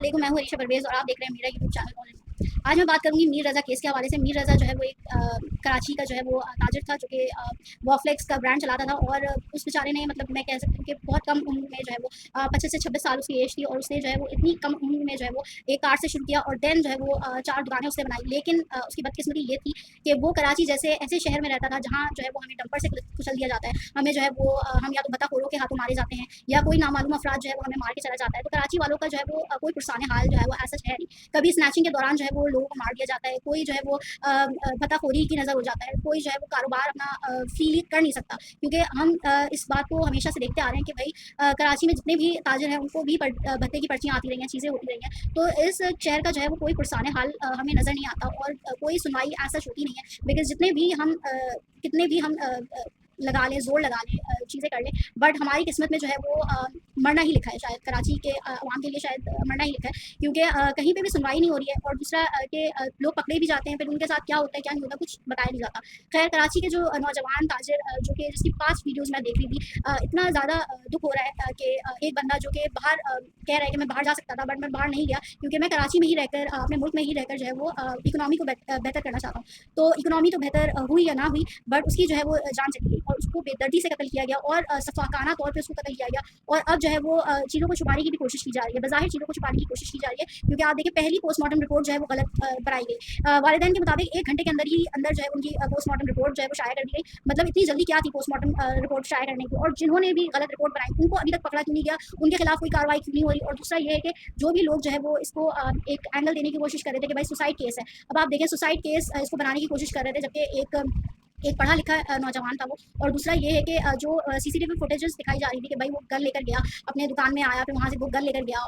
देखो, मैं हूँ अरीशा परवेज़ और आप देख रहे हैं मेरा यूट्यूब चैनल नॉलेज। आज मैं बात करूँगी मीर रज़ा केस के हवाले से। मीर रज़ा जो है वो एक कराची का जो है वो ताजिर था, जो कि वॉफ्लेक्स का ब्रांड चलाता था। और उस बेचारे ने, मतलब मैं कह सकती हूँ कि बहुत कम उम्र में जो है वो 25 से 26 साल उसकी एज थी, और उसने जो है वो इतनी कम उम्र में जो है वो एक कार से शुरू किया और देन जो है वो 4 दुकानें उसने बनाई। लेकिन उसकी बदकिस्मती ये थी कि वो कराची जैसे ऐसे शहर में रहता था जहाँ जो है वो हमें डंपर से कुचल दिया जाता है। हमें जो है वो हम या तो बदतखोरों के हाथों मारे जाते हैं, या कोई नामालूम अफराद जो है वो हमें मार के चला जाता है। तो कराची वालों का जो है वो कोई पुरसाने हाल जो है वो ऐसा है नहीं। कभी स्नैचिंग के दौरान जो है वो लोगों को मार दिया जाता है, कोई जो है वो भताखोरी की नज़र हो जाता है, कोई जो है वो कारोबार अपना फील कर नहीं सकता। क्योंकि हम इस बात को हमेशा से देखते आ रहे हैं कि भाई कराची में जितने भी ताजिर हैं उनको भी भत्ते की पर्चियाँ आती रही हैं, चीज़ें होती रही हैं। तो इस शहर का जो है वो कोई पुरसाने हाल हमें नज़र नहीं आता, और कोई सुनवाई ऐसा होती नहीं है। बिकॉज़ जितने भी हम कितने भी हम लगा लें, ज़ोर लगा लें, चीज़ें कर लें, बट हमारी किस्मत में जो है वो मरना ही लिखा है। शायद कराची के अवाम के लिए शायद मरना ही लिखा है, क्योंकि कहीं पे भी सुनवाई नहीं हो रही है। और दूसरा कि लोग पकड़े भी जाते हैं, फिर उनके साथ क्या होता है क्या नहीं होता कुछ बताया नहीं जाता। खैर, कराची के जो नौजवान ताजिर जो कि जिसकी 5 वीडियोज़ मैं देख रही थी, इतना ज़्यादा दुःख हो रहा है कि एक बंदा जो कि बाहर कह रहा है कि मैं बाहर जा सकता था, बट मैं बाहर नहीं गया, क्योंकि मैं कराची में ही रहकर अपने मुल्क में ही रहकर जो है वो इकोनॉमी को बेहतर करना चाहता हूँ। तो इकोनॉमी तो बेहतर हुई या ना हुई, बट उसकी जो है वो जान चली गई और उसको बेदर्दी से कत्ल किया गया, और सफाकाना तौर पे उसको कत्ल किया गया। और अब जो है वो चीज़ों को छुपाने की भी कोशिश की जा रही है, बज़ाहिर चीज़ों को छुपाने की कोशिश की जा रही है, क्योंकि आप देखिए पहली पोस्टमार्टम रिपोर्ट जो है वो गलत बनाई गई। वालिदैन के मुताबिक 1 घंटे के अंदर ही अंदर जो है उनकी पोस्टमार्टम रिपोर्ट जो है वो शाया कर दी गई। मतलब इतनी जल्दी क्या थी पोस्टमार्टम रिपोर्ट शाया करने की, और जिन्होंने भी गलत रिपोर्ट बनाई उनको अभी तक पकड़ा क्यों नहीं गया, उनके खिलाफ कोई कार्रवाई क्यों नहीं हो रही। और दूसरा ये है कि जो भी लोग जो है वो इसको एक एंगल देने की कोशिश कर रहे थे कि भाई सुसाइड केस है। अब आप देखें, सुसाइड केस इसको बनाने की कोशिश कर रहे थे, जबकि एक पढ़ा लिखा नौजवान था वो। और दूसरा ये है कि जो सीसीटीवी फुटेजेस दिखाई जा रही थी कि भाई वो गन लेकर गया, अपने दुकान में आया, फिर वहाँ से वो गन लेकर गया,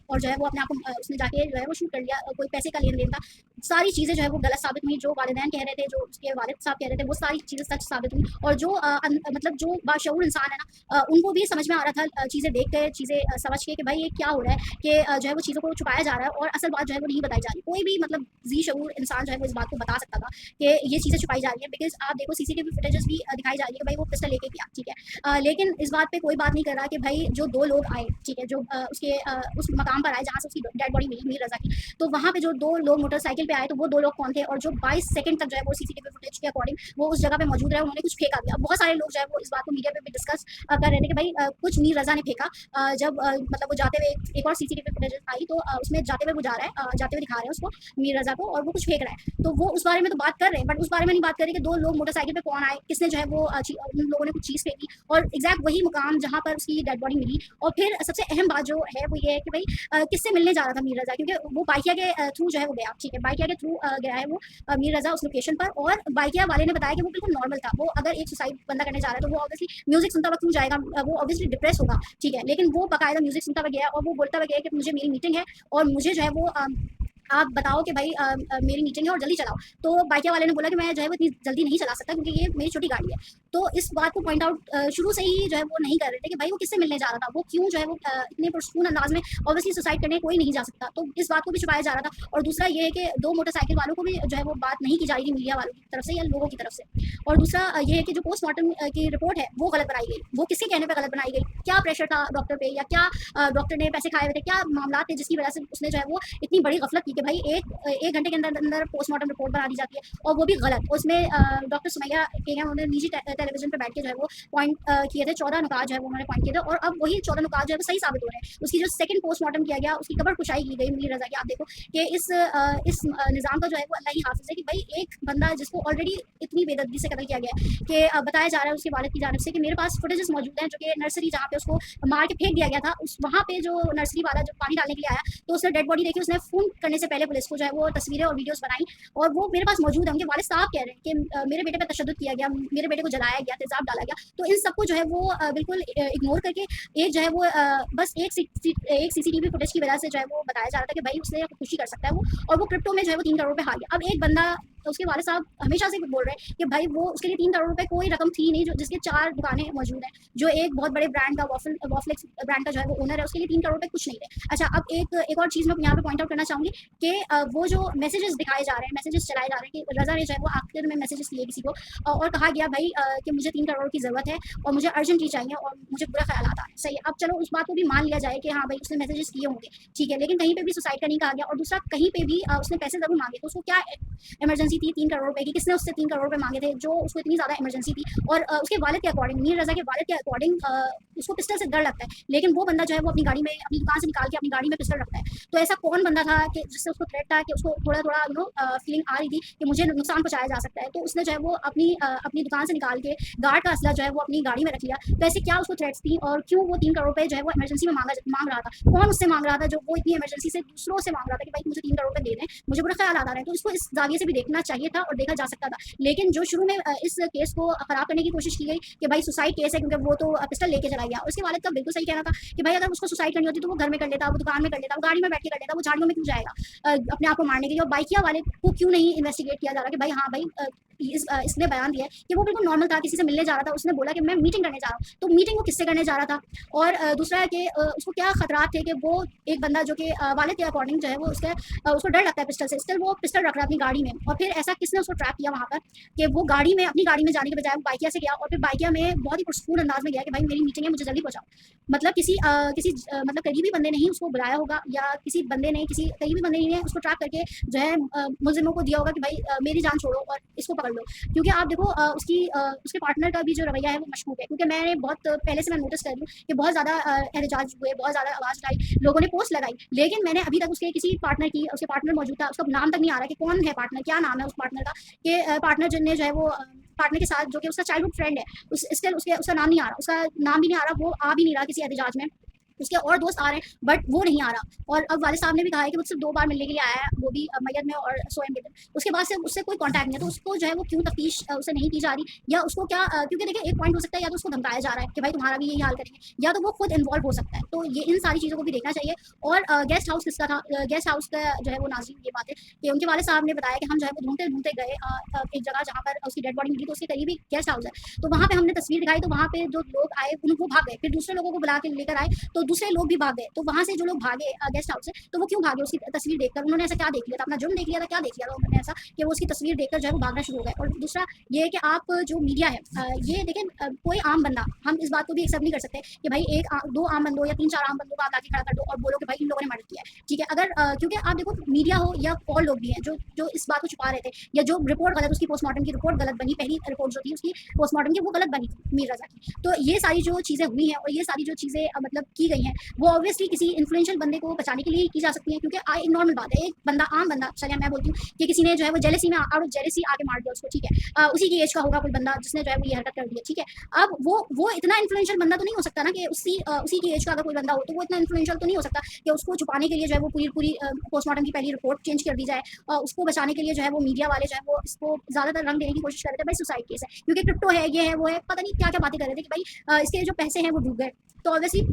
और जो है वो अपने आप को उसने जाके जो है वो शूट कर लिया। कोई पैसे का लेन देन था। सारी चीज़ें जो है वो गलत साबित हुई। जो वालिदैन कह रहे थे, जो उसके वालिद साहब कह रहे थे, वो सारी चीज़ें सच साबित हुई। और जो मतलब जो बाशऊर इंसान है ना, उनको भी समझ में आ रहा था चीज़ें देख के, चीज़ें समझ के कि भाई ये क्या हो रहा है, कि जो है वो चीज़ों को छुपाया जा रहा है और असल बात जो है वो नहीं बताई जा रही। कोई भी मतलब जी शऊर इंसान जो है वो इस बात को बता सकता था कि ये चीज़ें छुपाई जा रही हैं। बिकॉज़ आप देखो, सीसीटीवी फुटेजेस भी दिखाई जा रही है कि भाई वो पिस्टल लेके गया, ठीक है। लेकिन इस बात पे कोई बात नहीं कर रहा कि भाई जो 2 लोग आए, ठीक है, जो उसके उस मकाम पर आए जहाँ से उसकी डेड बॉडी मिली मीर रज़ा की, तो वहाँ पे जो 2 लोग मोटरसाइकिल पे आए, तो वो 2 लोग कौन थे, और जो 22 सेकंड तक जो है वो सीसीटीवी फुटेज के अकॉर्डिंग वो उस जगह पे मौजूद रहे, उन्होंने कुछ फेंका दिया। बहुत सारे लोग जो है वो इस बात को मीडिया पे भी डिस्कस कर रहे थे कि भाई कुछ मीर रज़ा ने फेंका। जब मतलब वो जाते हुए एक और सीसीटीवी फुटेज आई, तो उसमें जाते हुए वो जा रहा है, जाते हुए दिखा रहे हैं उसको, मीर रज़ा को, और वो कुछ फेंक रहा है। तो वो उस बारे में तो बात कर रहे हैं, बट उस बारे में नहीं बात कर रहे कि 2 लोग मोटरसाइकिल पे कौन आए, किसने जो है वो उन लोगों ने कुछ चीज़ फेंकी, और एग्जैक्ट वही मुकाम जहाँ पर उसकी डेड बॉडी मिली। और फिर सबसे अहम बात जो है वो ये है कि भाई किससे मिलने जा रहा था मीर रज़ा, क्योंकि वो बाइकिया के थ्रू जो है वो गया, ठीक है, बाइकिया के थ्रू गया है वो मीर रज़ा उस लोकेशन पर। और बाइकिया वाले ने बताया कि वो बिल्कुल नॉर्मल था। वो अगर एक सुसाइड बंदा करने जा रहा है, तो वो ऑब्वियसली म्यूजिक सुनता हुआ क्यों जाएगा, वो ऑब्वियसली डिप्रेस होगा, ठीक है। लेकिन वो बाकायदा म्यूजिक सुनता हुआ गया, और वो बोलता हुआ गया कि मुझे मेरी मीटिंग है, और मुझे जो है वो आप बताओ कि भाई मेरी मीटिंग है और जल्दी चलाओ। तो बाइकिया वाले ने बोला कि मैं जो है वो इतनी जल्दी नहीं चला सकता, क्योंकि ये मेरी छोटी गाड़ी है। तो इस बात को पॉइंट आउट शुरू से ही जो है वो नहीं कर रहे थे कि भाई वो किससे मिलने जा रहा था, वो क्यों जो है वो इतने पुरसकून अंदाज में, ऑब्वियसली सुसाइड करने कोई नहीं जा सकता, तो इस बात को भी छुपाया जा रहा था। और दूसरा ये है कि 2 मोटरसाइकिल वालों को भी जो है वो बात नहीं की जा रही थी मीडिया वालों की तरफ से या लोगों की तरफ से। और दूसरा ये है कि जो पोस्टमार्टम की रिपोर्ट है वो गलत बनाई गई। वो किसके कहने पे गलत बनाई गई? क्या प्रेशर था डॉक्टर पे, या क्या डॉक्टर ने पैसे खाए हुए थे, क्या मामला थे जिसकी वजह से उसने जो है वो इतनी बड़ी गफलत की कि भाई एक घंटे के अंदर अंदर पोस्टमार्टम रिपोर्ट बना दी जाती है, और वो भी गलत। उसमें डॉक्टर सुमैया के हैं, उन्होंने निजी टेलीविजन पे बैठ के जो है वो पॉइंट किए थे, 14 नुकात जो है वो उन्होंने पॉइंट किए थे, और अब वही 14 नुकात जो है वो सही साबित हो रहे हैं। उसकी जो सेकंड पोस्टमार्टम किया गया, उसकी कब्र कुशाई की गई मीर रज़ा की। आप देखो कि इस निज़ाम का जो है वो अल्लाह ही हाफ़िज़ है कि भाई एक बंदा जिसको ऑलरेडी इतनी बेदर्दी से कत्ल किया गया है, कि बताया जा रहा है उसके वालिद की जानिब से कि मेरे पास फुटेजेस मौजूद हैं, जो कि नर्सरी जहाँ पे उसको मार के फेंक दिया गया था, उस वहाँ पे जो नर्सरी वाला जब पानी डालने के लिए आया, तो उसने डेड बॉडी देखी, उसने फ़ोन करने से पहले पुलिस को जो है वो तस्वीरें और वीडियोज़ बनाई, और वो मेरे पास मौजूद है। उनके वालिद साहब कह रहे हैं कि मेरे बेटे पे तशद्दुद किया गया, मेरे बेटे को जलाया गया, तेज़ाब डाला गया। तो इन सबको जो है वो बिल्कुल इग्नोर करके एक जो है वो बस एक सीसीटीवी फुटेज की वजह से जो है वो बताया जा रहा था कि भाई उसने खुदकुशी कर सकता है वो, और वो क्रिप्टो में जो है वो 3 करोड़ रुपए हार गया। अब एक बंदा उसके वाले साहब हमेशा से बोल रहे हैं कि भाई वो उसके लिए 3 करोड़ रुपए कोई रकम थी नहीं, जो जिसके 4 दुकानें मौजूद हैं, जो एक बहुत बड़े ब्रांड का वॉफ्लेक्स ब्रांड का जो है वो ओनर है, उसके लिए 3 करोड़ रुपए कुछ नहीं थे। अच्छा, अब एक और चीज़ मैं यहाँ पे पॉइंट आउट करना चाहूँगी कि वो जो मैसेजेस दिखाए जा रहे हैं, मैसेजेस चलाए जा रहे हैं कि रज़ा ने जो है वो आखिर में मैसेजेस किए किसी को, और कहा गया भाई कि मुझे 3 करोड़ की ज़रूरत है और मुझे अर्जेंटली चाहिए और मुझे बुरा ख्यालात आ रहे हैं। सही है, अब चलो उस बात को भी मान लिया जाए कि हाँ भाई उसने मैसेजेस किए होंगे, ठीक है, लेकिन कहीं पे भी सुसाइड का नहीं कहा गया, और दूसरा कहीं पे भी उसने पैसे ज़रूर मांगे, तो उसको क्या इमरजेंसी थी 3 करोड़ रुपए की? किसने उससे 3 करोड़ रुपए मांगे थे जो उसको इतनी ज़्यादा इमरजेंसी थी? और उसके वालिद के अकॉर्डिंग, मीर रज़ा के वालिद के अकॉर्डिंग उसको पिस्टल से डर लगता है, लेकिन वो बंदा जो है वो अपनी गाड़ी में, अपनी दुकान से निकाल के अपनी गाड़ी में पिस्टल रखता है। तो ऐसा कौन बंदा था कि जिससे उसको थ्रेट था कि उसको थोड़ा-थोड़ा फीलिंग आ रही थी कि मुझे नुकसान पहुँचाया जा सकता है, तो उसने जो है वो अपनी दुकान से निकाल के गार्ड का असला जो है वो अपनी गाड़ी में रख लिया। तो ऐसे क्या उसको थ्रेट्स थी और क्यों वो 3 करोड़ रुपए जो है वो इमरजेंसी में माँग रहा था? कौन उससे माँग रहा था जो वो इतनी इमरजेंसी से दूसरों से माँग रहा था कि भाई मुझे 3 करोड़ रुपए दे दें, मुझे बुरा ख्याल आ रहा है? तो इसको इस ज़ाविये से भी देखना चाहिए था और देखा जा सकता था। लेकिन जो शुरू में इस केस को खराब करने की कोशिश की गई कि भाई सुसाइड केस है क्योंकि वो तो पिस्टल लेके चला गया, और उसके वालिद का बिल्कुल सही कहना था कि भाई अगर उसको सुसाइड करनी होती तो वो घर में कर लेता, वो दुकान में कर लेता, वो गाड़ी में बैठ के कर लेता, वो झाड़ियों में क्यों जाएगा अपने आप को मारने के लिए? और बाइकिया वाले को क्यों नहीं इन्वेस्टिगेट किया जा रहा कि भाई हाँ भाई इसने बयान दिया है कि वो बिल्कुल नॉर्मल था, किसी से मिलने जा रहा था, उसने बोला कि मैं मीटिंग करने जा रहा हूँ, तो मीटिंग वो किससे करने जा रहा था? और दूसरा है कि उसको क्या खतरात थे कि वो एक बंदा जो कि वालिद के अकॉर्डिंग जो है वो उसको डर लगता है पिस्टल से, स्टिल वो पिस्टल रख रहा है अपनी गाड़ी में, और फिर ऐसा किसने उसको ट्रैप किया वहाँ पर कि वो गाड़ी में, अपनी गाड़ी में जाने के बजाय वो बाइकिया से गया, और फिर बाइकिया में बहुत ही पुरस्कून अंदाज में गया कि भाई मेरी मीटिंग है, मुझे जल्दी पहुँचाओ। मतलब मतलब करीबी बंदे ने ही उसको बुलाया होगा, या किसी बंदे ने, किसी करीबी बंदे ने उसको ट्रैप करके जो है मुलजिमों को दिया होगा कि भाई मेरी जान छोड़ो और इसको पकड़ लो। क्योंकि आप देखो उसके पार्टनर का भी जो रवैया है वो मशकूक है, क्योंकि मैंने बहुत पहले से मैं नोटिस कर रही हूँ कि बहुत ज़्यादा एहतजाज हुए, बहुत ज़्यादा आवाज़ उठाई, लोगों ने पोस्ट लगाई, लेकिन मैंने अभी तक उसके किसी पार्टनर की, उसके पार्टनर मौजूद था, उसका नाम तक नहीं आ रहा कि कौन है पार्टनर, क्या नाम है उस पार्टनर का, कि पार्टनर जिनने जो है वो पार्टनर के साथ जो कि उसका चाइल्डहुड फ्रेंड है, उस स्टिल उसका नाम नहीं आ रहा, उसका नाम भी नहीं आ रहा, वो आ भी नहीं रहा किसी एहतजाज में। उसके और दोस्त आ रहे हैं बट वो नहीं आ रहा, और अब वाले साहब ने भी कहा है कि वो सिर्फ 2 बार मिलने के लिए आया है, वो भी मैयत में और सोएम के दिन, उसके बाद से उससे कोई कांटेक्ट नहीं है, तो उसको जो है वो क्यों तफ्तीश उससे नहीं की जा रही, या उसको क्या क्योंकि देखिए एक पॉइंट हो सकता है, या तो उसको धमकाया जा रहा है कि भाई तुम्हारा भी यही हाल करेंगे, या तो वो खुद इन्वॉल्व हो सकता है, तो ये इन सारी चीज़ों को भी देखना चाहिए। और गेस्ट हाउस किसका था? गेस्ट हाउस का जो है वो नाज़रीन ये बात है कि उनके वाले साहब ने बताया कि हम जो है वो ढूंढते गए एक जगह जहाँ पर उसकी डेड बॉडी मिली, तो उसके करीब ही गेस्ट हाउस है, तो वहाँ पे हमने तस्वीर दिखाई, तो वहाँ पे जो लोग आए वो भाग गए, फिर दूसरे लोगों को बुला के लेकर आए, तो दूसरे लोग भी भाग गए, तो वहाँ से जो लोग भागे गेस्ट हाउस से, तो वो क्यों भागे? उसकी तस्वीर देखकर उन्होंने ऐसा क्या देख लिया था? अपना जुर्म देख लिया था? क्या देख लिया था उन्होंने ऐसा कि वो उसकी तस्वीर देखकर जो है वो भागना शुरू हो गए? और दूसरा ये है कि आप जो मीडिया है, ये देखें, कोई आम बंदा, हम इस बात को भी एक्सेप्ट नहीं कर सकते कि भाई 2 आम बंदों या 3-4 आम बंदों को आप लाके खड़ा कर दो और बोलो कि भाई इन लोगों ने मर्डर किया है, ठीक है? अगर क्योंकि आप देखो मीडिया हो या और लोग भी हैं जो जो इस बात को छुपा रहे थे, या जो रिपोर्ट गलत, उसकी पोस्टमार्टम की रिपोर्ट गलत बनी, पहली रिपोर्ट जो थी उसकी पोस्टमार्टम की वो गलत बनी थी मीर रज़ा की, तो ये सारी जो चीज़ें हुई हैं और ये सारी जो चीज़ें मतलब की गई हैं, वो ऑब्वियसली किसी इन्फ्लुएंशियल बंदे को बचाने के लिए ही की जा सकती है, क्योंकि एक नॉर्मल बात है, एक बंदा, आम बंदा, चलिए मैं बोलती हूँ कि किसी ने जो है वो जेलसी में आउट ऑफ जेलसी आके मार दिया उसको, ठीक है, उसी की एज का होगा कोई बंदा जिसने जो है वो ये हरकत कर दी है, ठीक है। अब वो इतना इन्फ्लुएंशियल बंदा तो नहीं हो सकता ना कि उसी की एज का अगर कोई बंदा हो तो वो इतना इन्फ्लुएंशियल तो नहीं हो सकता कि उसको छुपाने के लिए जो है वो पूरी पोस्टमार्टम की पहली रिपोर्ट चेंज कर दी जाए, और उसको बचाने के लिए जो है वो मीडिया वाले जो है वो इसको ज़्यादातर रंग देने की कोशिश कर रहे थे, भाई सुसाइड केस है क्योंकि क्रिप्टो है, ये है, वो है, पता नहीं क्या क्या बातें कर रहे थे कि भाई इसके जो पैसे हैं वो डूब गए, तो ऑब्वियसली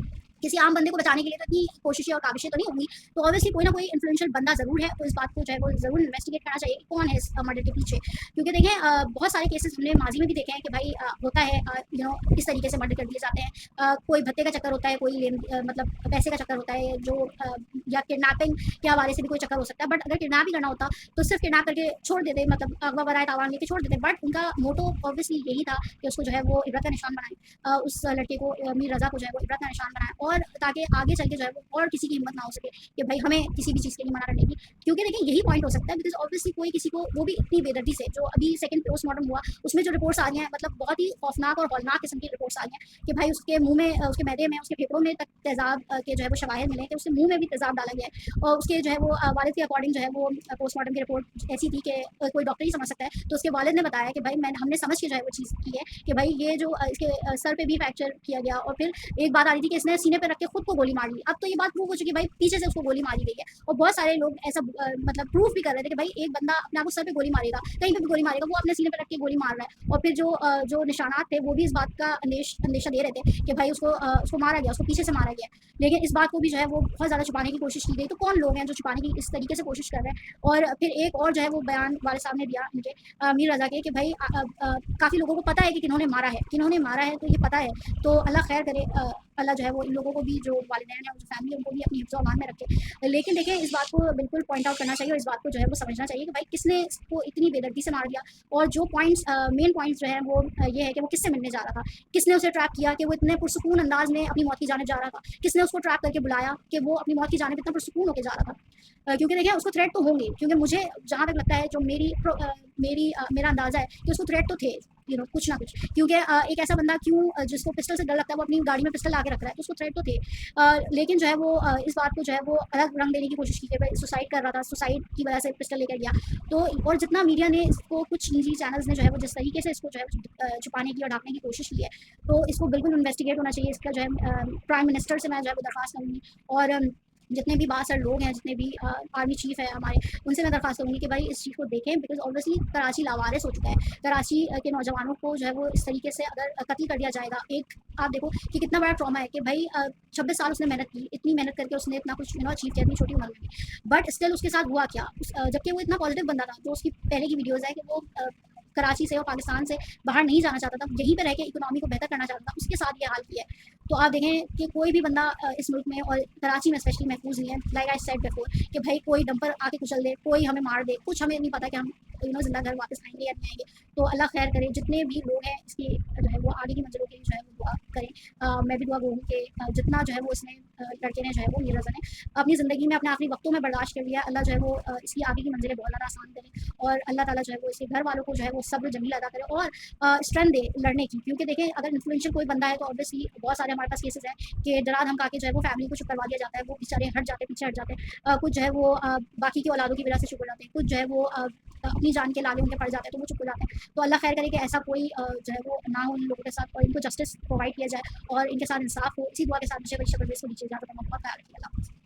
किसी आम बंदे को बचाने के लिए तो इतनी कोशिशें और काविशें तो नहीं होंगी, तो ऑब्वियसली कोई ना कोई इन्फ्लुएंशियल बंदा ज़रूर है, तो इस बात को जो है वो ज़रूर इन्वेस्टिगेट करना चाहिए कि कौन है इस मर्डर के पीछे, क्योंकि देखें बहुत सारे केसेस हमने माजी में भी देखे हैं कि भाई होता है इस तरीके से मर्डर कर दिए जाते हैं, कोई भत्ते का चक्कर होता है, कोई मतलब पैसे का चक्कर होता है, जो या किडनैपिंग के हवाले से भी कोई चक्कर हो सकता है, बट अगर किडनैप ही करना होता तो सिर्फ किडनैप करके छोड़ देते, मतलब अगवा बराए तावान लेके छोड़ देते, बट उनका मोटो ऑब्वियसली यही था कि उसको जो है वो इबरत का निशान बनाए, उस लड़के को मीर रज़ा को जो है वो इबरत का निशान बनाए, और ताकि आगे चल के जो है वो और किसी की हिम्मत ना हो सके कि भाई हमें किसी भी चीज़ के लिए मना करने की, क्योंकि देखिए यही पॉइंट हो सकता है, बिकॉज ऑब्वियसली कोई किसी को, वो भी इतनी बेदर्दी से, जो अभी सेकंड पोस्टमार्टम हुआ उसमें जो रिपोर्ट्स आ रही हैं, मतलब बहुत ही खौफनाक और हौलनाक किस्म की रिपोर्ट्स आ रही हैं कि भाई उसके मुंह में, उसके मैदे में, उसके फेफड़ों में तक तेजाब के जो है वो शवाहिद मिले, कि उसके मुंह में भी तेजाब डाला गया है, और उसके जो है वो वालिद के अकॉर्डिंग जो है वो पोस्टमार्टम की रिपोर्ट ऐसी थी कि कोई डॉक्टर ही समझ सकता है, तो उसके वालिद ने बताया कि भाई हमने समझ के जो है वो चीज़ की है कि भाई ये जो इसके सर पे भी फ्रैक्चर किया गया, और फिर एक बात आ रही थी कि इसने सीने सीने पे रख के खुद को गोली मार ली। अब तो ये बात प्रूव हो चुकी है भाई पीछे से उसको गोली मारी गई है और बहुत सारे लोग ऐसा मतलब प्रूफ भी कर रहे थे कि भाई एक बंदा अपने आप को सर पे गोली मारेगा, कहीं पे भी गोली मारेगा, वो अपने सीने पे रख के गोली मार रहा है। और फिर जो निशानात थे वो भी इस बात का अंदेशा दे रहे थे कि भाई उसको मारा गया, उसको पीछे से मारा गया। लेकिन इस बात को भी जो है वो बहुत ज़्यादा छुपाने की कोशिश की गई। तो कौन लोग हैं जो छुपाने की इस तरीके से कोशिश कर रहे हैं? और फिर एक और जो है वो बयान वाले साहब ने दिया उनके मीर रज़ा के कि भाई काफ़ी लोगों को पता है कि किन्होंने मारा है, किन्होंने मारा है तो ये पता है। तो अल्लाह खैर करे, अल्लाह जो है वो इन लोगों को भी, जो वालिदैन हैं, जो फैमिली है, उनको भी अपनी हिफ्ज़ अमान में रखे। लेकिन देखिए इस बात को बिल्कुल पॉइंट आउट करना चाहिए और इस बात को जो है वो समझना चाहिए कि भाई किसने इसको इतनी बेदर्दी से मार दिया। और जो पॉइंट्स मेन पॉइंट्स जो है वो ये है कि वो किससे मिलने जा रहा था, किसने उसे ट्रैप किया कि वो इतने पुरसुकून अंदाज में अपनी मौत की जानिब जा रहा था, किसने उसको ट्रैप करके बुलाया कि वो अपनी मौत की जानिब इतना पुरसुकून होकर जा रहा था। क्योंकि देखिए उसको थ्रेट तो होंगे, क्योंकि मुझे जहाँ तक लगता है, जो मेरा अंदाज़ा है कि उसको थ्रेट तो थे, कुछ ना कुछ। क्योंकि एक ऐसा बंदा क्यों, जिसको पिस्टल से डर लगता है, वो अपनी गाड़ी में पिस्टल ला के रख रहा है, तो उसको थ्रेट तो थे। लेकिन जो है वो इस बात को जो है वो अलग रंग देने की कोशिश की कि भाई सुसाइड कर रहा था, सुसाइड की वजह से पिस्टल लेकर गया। तो और जितना मीडिया ने इसको, कुछ निजी चैनल्स ने जो है वो जिस तरीके से इसको जो है छुपाने की और ढकने की कोशिश की है, तो इसको बिल्कुल इन्वेस्टिगेट होना चाहिए। इसका जो है प्राइम मिनिस्टर से मैं जो है वो दरख्वास्त करूँगी। और जितने भी बासर लोग हैं, जितने भी आर्मी चीफ है हमारे, उनसे मैं दरख्वास्त करूँगी कि भाई इस चीज़ को देखें। बिकॉज ऑब्वियसली कराची लावारिस हो चुका है। कराची के नौजवानों को जो है वो इस तरीके से अगर कत्ल कर दिया जाएगा, एक आप देखो कि कितना बड़ा ट्रॉमा है कि भाई 26 साल उसने मेहनत की, इतनी मेहनत करके उसने इतना कुछ अचीव किया इतनी छोटी उम्र में भी। बट स्टिल उसके साथ हुआ क्या, जबकि वो इतना पॉजिटिव बंदा था। जो उसकी पहले की वीडियोज़ है कि वो कराची से और पाकिस्तान से बाहर नहीं जाना चाहता था, यहीं पे रह के इकोनॉमी को बेहतर करना चाहता था, उसके साथ ये हाल किया है। तो आप देखें कि कोई भी बंदा इस मुल्क में और कराची में स्पेशली महफूज नहीं है। लाइक आई सेड बिफोर कि भाई कोई डंपर आके कुचल दे, कोई हमें मार दे, कुछ हमें नहीं पता कि हम जिंदा घर वापस आएंगे या नहीं आएंगे। तो अल्लाह खैर करे, जितने भी लोग हैं इसकी जो है वो आगे की मंजिलों के लिए जो है वो दुआ करें। मैं भी दुआ करूँगी कि जितना जो है वो इसने लड़के ने जो है वो मीर रज़ा ने अपनी ज़िंदगी में अपने आखिरी वक्तों में बर्दाश्त कर लिया, अल्लाह जो है वो इसकी आगे की मंजिलें बहुत ज़्यादा आसान करे। और अल्लाह ताला जो है वो इसके घर वालों को जो है वो सब्र जमील अदा करे और स्ट्रेंथ दे लड़ने की। क्योंकि देखें अगर इन्फ्लुएंशियल कोई बंदा है तो ऑब्वियसली बहुत सारे हमारे पास केसेस हैं कि डरा धमका के जो है वो फैमिली को चुप करवा दिया जाता है, वो बेचारे हट जाते हैं, पीछे हट जाते हैं। कुछ जो है वो बाकी की औलादों की वजह से चुप हो जाते हैं, कुछ जो है वो अपनी जान के लाले उनके पड़ जाते हैं तो वो चुप हो जाते हैं। तो अल्लाह खैर करे कि ऐसा कोई जो है वो ना हो इन लोगों के साथ और इनको जस्टिस प्रोवाइड किया जाए और इनके साथ इंसाफ हो। इसी दुआ के साथ मुझे बड़ी शक्ल में इसको नीचे जाकर बहुत ख्याल रखिएगा।